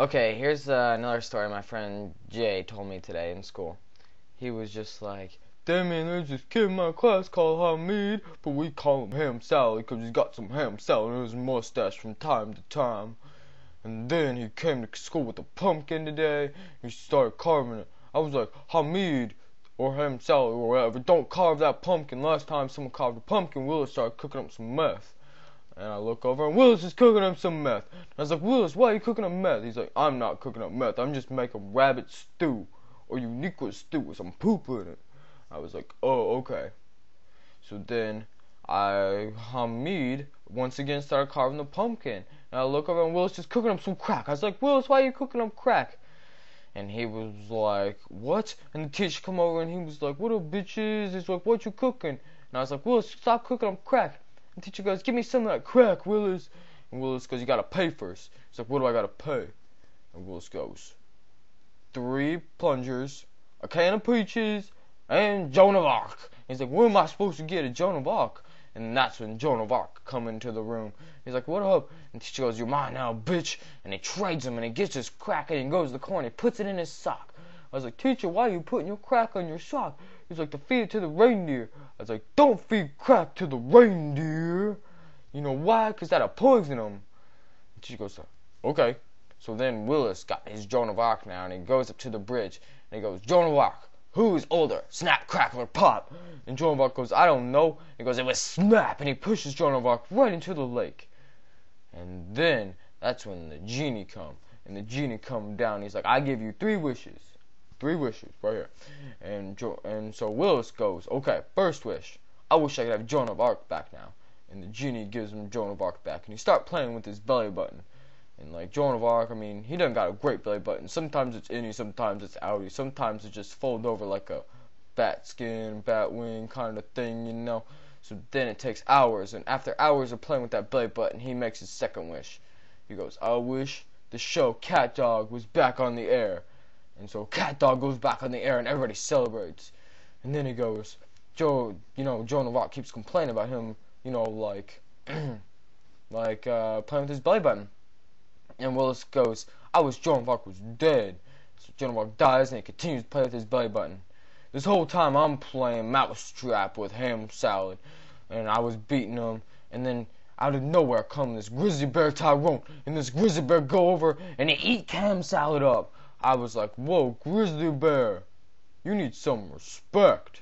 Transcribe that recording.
Okay, here's another story my friend Jay told me today in school. He was just like, Damien, there's this kid in my class called Hamid, but we call him Ham Sally because he's got some ham salad in his mustache from time to time. And then he came to school with a pumpkin today. He started carving it. I was like, Hamid, or Ham Sally, or whatever, don't carve that pumpkin. Last time someone carved a pumpkin, Willis started cooking up some meth. And I look over and Willis is cooking up some meth. And I was like, Willis, why are you cooking up meth? He's like, I'm not cooking up meth. I'm just making rabbit stew. Or uniqua stew with some poop in it. I was like, oh, okay. So then Hamid once again started carving the pumpkin. And I look over and Willis is cooking up some crack. I was like, Willis, why are you cooking up crack? And he was like, what? And the teacher come over and he was like, what up, bitches? He's like, what you cooking? And I was like, Willis, stop cooking up crack. And the teacher goes, give me some of that crack, Willis. And Willis goes, you gotta pay first. He's like, what do I gotta pay? And Willis goes, 3 plungers, a can of peaches, and Joan of Arc. He's like, what am I supposed to get at Joan of Arc? And that's when Joan of Arc come into the room. He's like, what up? And she goes, you're mine now, bitch. And he trades him, and he gets his crack, and he goes to the corner, and he puts it in his sock. I was like, teacher, why are you putting your crack on your sock? He's like, to feed it to the reindeer. I was like, don't feed crack to the reindeer. You know why? Because that'll poison them. And she goes, okay. So then Willis got his Joan of Arc now, and he goes up to the bridge, and he goes, Joan of Arc, who's older? Snap, crackle, or pop? And Joan of Arc goes, I don't know. He goes, it was snap, and he pushes Joan of Arc right into the lake. And then that's when the genie come, and the genie come down. He's like, I give you 3 wishes. 3 wishes right here. And so Willis goes, okay, first wish, I wish I could have Joan of Arc back now. And the genie gives him Joan of Arc back, and he start playing with his belly button. And like Joan of Arc, I mean, he done got a great belly button. Sometimes it's innie, sometimes it's outie, sometimes it just fold over like a bat skin, bat wing kind of thing, you know. So then it takes hours, and after hours of playing with that belly button, he makes his second wish. He goes, I wish the show Cat Dog was back on the air. And so Cat Dog goes back on the air, and everybody celebrates. And then he goes, Joan of Arc keeps complaining about him, like, playing with his belly button. And Willis goes, I wish Joan of Arc was dead. So Joan of Arc dies, and he continues to play with his belly button. This whole time I'm playing Mousetrap with Ham Salad, and I was beating him, and then out of nowhere come this grizzly bear Tyrone, and this grizzly bear go over, and he eat Ham Salad up. I was like, whoa, grizzly bear, you need some respect.